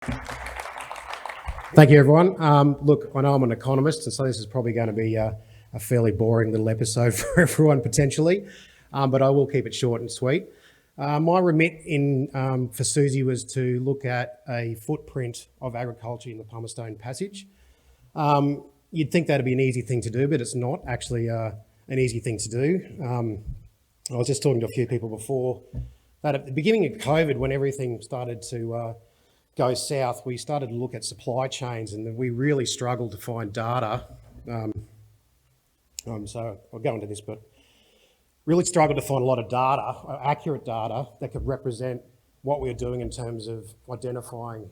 Thank you, everyone. Look, I know I'm an economist, and so this is probably going to be a fairly boring little episode for everyone potentially, but I will keep it short and sweet. My remit for Susie was to look at a footprint of agriculture in the Pumicestone Passage. You'd think that'd be an easy thing to do, but it's not actually an easy thing to do. I was just talking to a few people before that at the beginning of COVID, when everything started to go south, we started to look at supply chains, and we really struggled to find data. So I'll go into this, but really struggled to find a lot of data, accurate data, that could represent what we were doing in terms of identifying,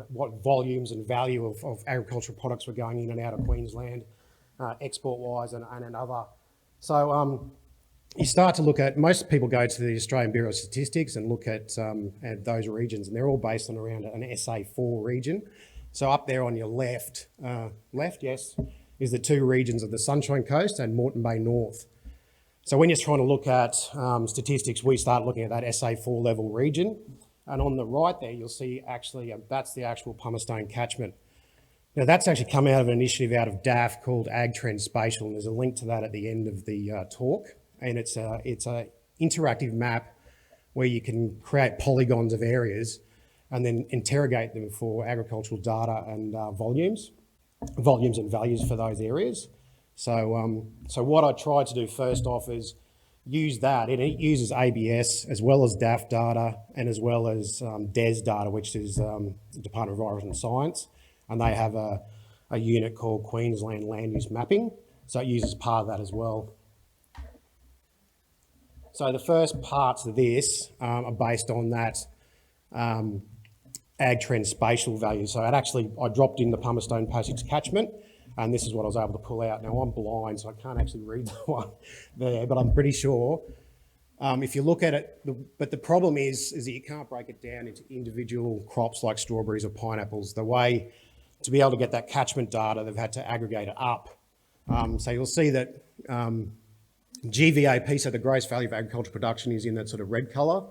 what volumes and value of agricultural products were going in and out of Queensland, export-wise and other. So you start to look at, most people go to the Australian Bureau of Statistics and look at those regions, and they're all based on around an SA4 region. So up there on your left, yes, is the two regions of the Sunshine Coast and Moreton Bay North. So when you're trying to look at statistics, we start looking at that SA4 level region. And on the right there, you'll see actually that's the actual Pumicestone catchment. Now that's actually come out of an initiative out of DAF called Ag Trend Spatial, and there's a link to that at the end of the talk. And it's a interactive map where you can create polygons of areas and then interrogate them for agricultural data and volumes and values for those areas. So what I tried to do first off is use that, and it uses ABS as well as DAF data and as well as DES data, which is the Department of Environment and Science, and they have a unit called Queensland Land Use Mapping, so it uses part of that as well. So the first parts of this are based on that Ag Trend Spatial value. So I dropped in the Pumicestone Passage catchment, and this is what I was able to pull out. Now I'm blind, so I can't actually read the one there, but I'm pretty sure if you look at it, but the problem is that you can't break it down into individual crops like strawberries or pineapples. The way to be able to get that catchment data, they've had to aggregate it up. So you'll see that GVAP, so the gross value of agricultural production, is in that sort of red colour,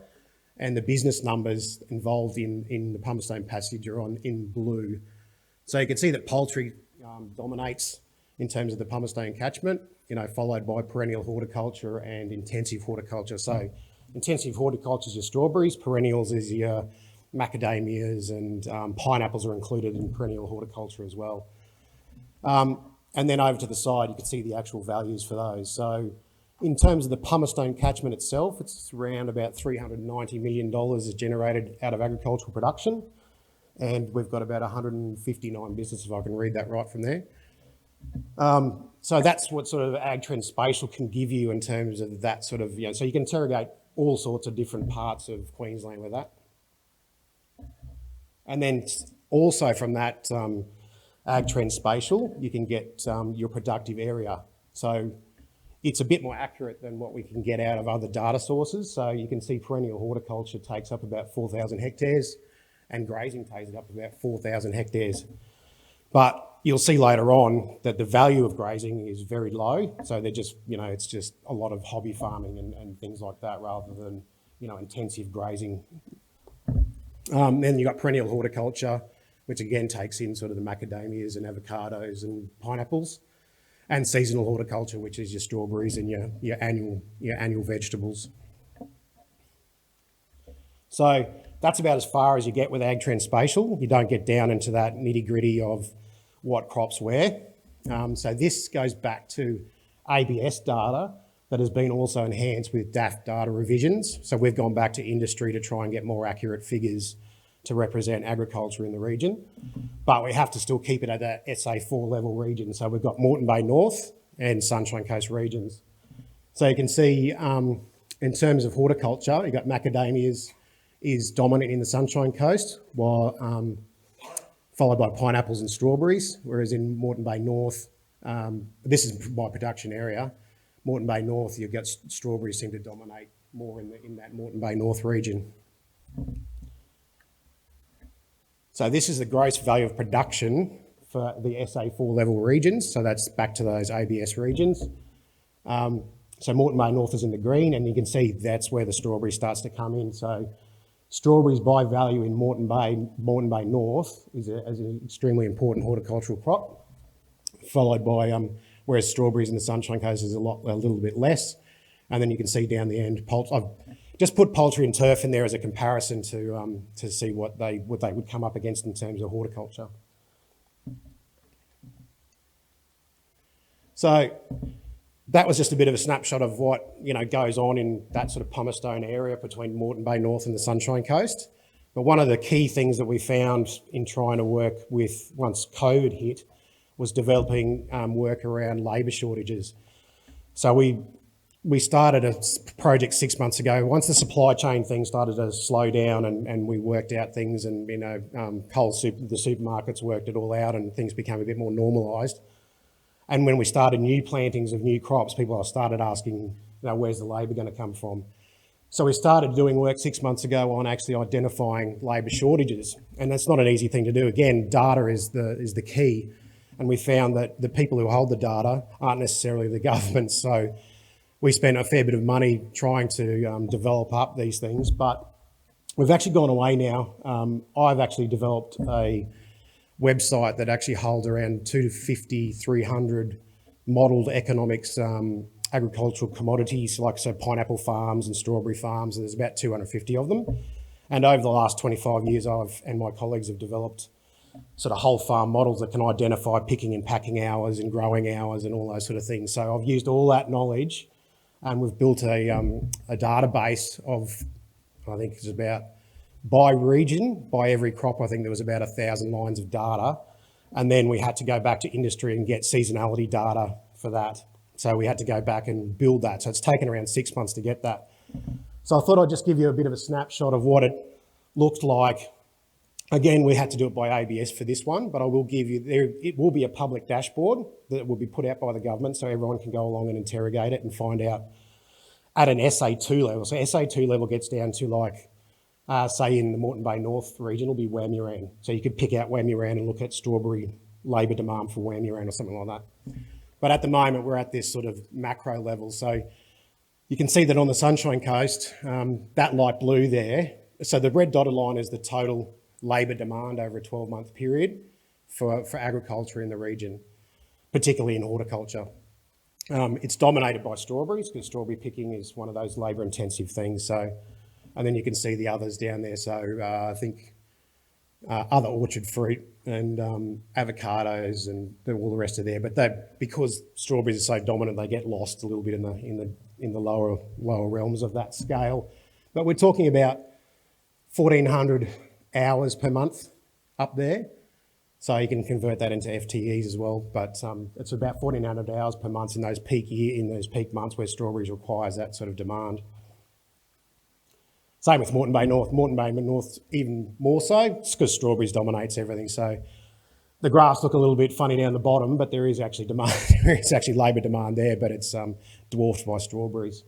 and the business numbers involved in the Pumicestone Passage are in blue. So you can see that poultry dominates in terms of the Pumicestone catchment, followed by perennial horticulture and intensive horticulture. So intensive horticulture is your strawberries, perennials is your macadamias, and pineapples are included in perennial horticulture as well. And then over to the side, you can see the actual values for those. So in terms of the Pumicestone catchment itself, it's around about $390 million is generated out of agricultural production. And we've got about 159 businesses, if I can read that right from there. So that's what sort of Ag Trend Spatial can give you in terms of that sort of, so you can interrogate all sorts of different parts of Queensland with that. And then also from that Ag Trend Spatial, you can get your productive area. So it's a bit more accurate than what we can get out of other data sources. So you can see perennial horticulture takes up about 4,000 hectares and grazing takes up about 4,000 hectares. But you'll see later on that the value of grazing is very low. So they're just, it's just a lot of hobby farming and things like that rather than, intensive grazing. Then you've got perennial horticulture, which again takes in sort of the macadamias and avocados and pineapples, and seasonal horticulture, which is your strawberries and your annual vegetables. So that's about as far as you get with Ag Trend Spatial. You don't get down into that nitty-gritty of what crops where. So this goes back to ABS data that has been also enhanced with DAF data revisions. So we've gone back to industry to try and get more accurate figures to represent agriculture in the region, but we have to still keep it at that SA4 level region. So we've got Moreton Bay North and Sunshine Coast regions. So you can see in terms of horticulture, you've got macadamias is dominant in the Sunshine Coast, while followed by pineapples and strawberries, whereas in Moreton Bay North, this is my production area, Moreton Bay North, you've got strawberries seem to dominate more in that Moreton Bay North region. So this is the gross value of production for the SA4 level regions. So that's back to those ABS regions. So Moreton Bay North is in the green, and you can see that's where the strawberry starts to come in. So Strawberries by value in Moreton Bay North is an extremely important horticultural crop, followed by, whereas strawberries in the Sunshine Coast is a little bit less. And then you can see down the end, I've just put poultry and turf in there as a comparison to see what they would come up against in terms of horticulture. So that was just a bit of a snapshot of what goes on in that sort of Pumicestone area between Moreton Bay North and the Sunshine Coast. But one of the key things that we found in trying to work with once COVID hit was developing work around labour shortages. So we started a project 6 months ago. Once the supply chain thing started to slow down and we worked out things, and the supermarkets worked it all out, and things became a bit more normalised. And when we started new plantings of new crops, people started asking, where's the labour going to come from? So we started doing work 6 months ago on actually identifying labour shortages, and that's not an easy thing to do. Again, data is the key, and we found that the people who hold the data aren't necessarily the government. So we spent a fair bit of money trying to develop up these things, but we've actually gone away now. I've actually developed a website that actually holds around 250, 300 modelled economics agricultural commodities, like so pineapple farms and strawberry farms, and there's about 250 of them. And over the last 25 years, I've and my colleagues have developed sort of whole farm models that can identify picking and packing hours and growing hours and all those sort of things. So I've used all that knowledge, and we've built a database of, I think it's about, by region, by every crop, I think there was about 1,000 lines of data. And then we had to go back to industry and get seasonality data for that. So we had to go back and build that. So it's taken around 6 months to get that. So I thought I'd just give you a bit of a snapshot of what it looked like. Again, we had to do it by ABS for this one, but I will give you, it will be a public dashboard that will be put out by the government, so everyone can go along and interrogate it and find out at an SA2 level. So SA2 level gets down to like, say in the Moreton Bay North region, will be Wamuran. So you could pick out Wamuran and look at strawberry labour demand for Wamuran or something like that. But at the moment, we're at this sort of macro level. So you can see that on the Sunshine Coast, that light blue there, so the red dotted line is the total labour demand over a 12-month period for agriculture in the region, particularly in horticulture. It's dominated by strawberries, because strawberry picking is one of those labour-intensive things. So, and then you can see the others down there. So I think other orchard fruit and avocados and all the rest of there. But because strawberries are so dominant, they get lost a little bit in the lower realms of that scale. But we're talking about 1,400 hours per month up there. So you can convert that into FTEs as well. But it's about 1,400 hours per month in those peak months where strawberries requires that sort of demand. Same with Moreton Bay North. Moreton Bay North even more so, because strawberries dominates everything. So the graphs look a little bit funny down the bottom, but there is actually demand. There is actually labour demand there, but it's dwarfed by strawberries.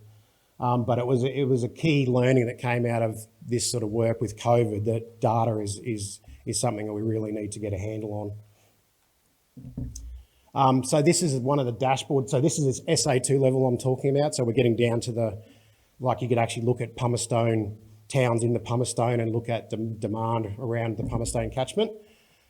But it was a key learning that came out of this sort of work with COVID, that data is something that we really need to get a handle on. So this is one of the dashboards. So this is this SA2 level I'm talking about. So we're getting down to like you could actually look at Pumicestone, towns in the Pumicestone, and look at the demand around the Pumicestone catchment.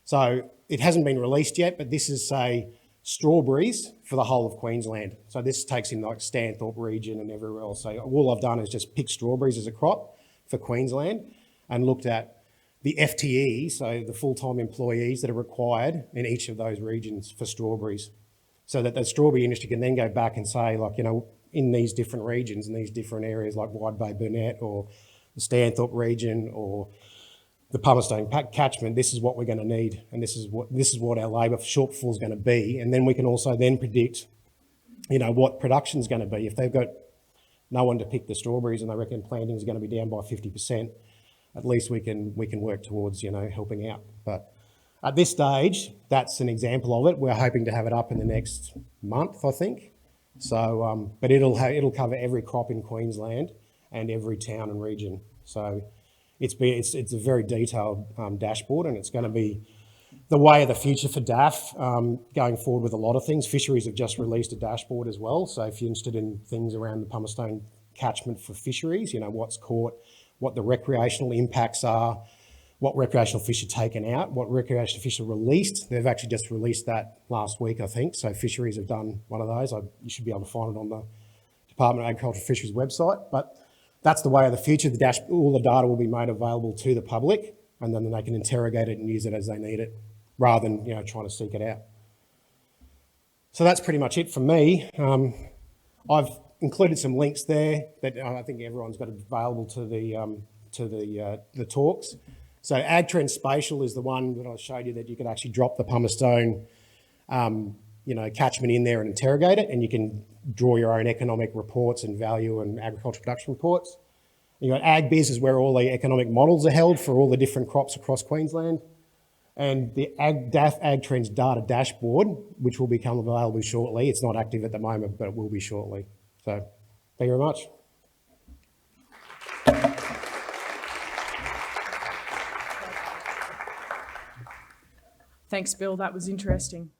So it hasn't been released yet, but this is, say, strawberries for the whole of Queensland. So this takes in like Stanthorpe region and everywhere else. So all I've done is just pick strawberries as a crop for Queensland and looked at the FTE, so the full-time employees that are required in each of those regions for strawberries, so that the strawberry industry can then go back and say, like, in these different regions, in these different areas like Wide Bay Burnett or the Stanthorpe region or the Pumicestone catchment, this is what we're going to need, and this is what our labour shortfall is going to be. And then we can also then predict, what production is going to be. If they've got no one to pick the strawberries and they reckon planting is going to be down by 50%, at least we can work towards helping out. But at this stage, that's an example of it. We're hoping to have it up in the next month, I think. So, but it'll cover every crop in Queensland and every town and region. So it's a very detailed dashboard, and it's going to be the way of the future for DAF going forward with a lot of things. Fisheries have just released a dashboard as well. So if you're interested in things around the Pumicestone catchment for fisheries, what's caught, what the recreational impacts are, what recreational fish are taken out, what recreational fish are released. They've actually just released that last week, I think. So fisheries have done one of those. You should be able to find it on the Department of Agriculture and Fisheries website. But that's the way of the future. All the data will be made available to the public, and then they can interrogate it and use it as they need it, rather than trying to seek it out. So that's pretty much it from me. I've included some links there that I think everyone's got available to the talks. So AgTrend Spatial is the one that I showed you that you could actually drop the Pumicestone catchment in there and interrogate it, and you can draw your own economic reports and value and agricultural production reports. You've got AgBiz is where all the economic models are held for all the different crops across Queensland. And the AgTrends data dashboard, which will become available shortly. It's not active at the moment, but it will be shortly. So thank you very much. Thanks, Bill. That was interesting.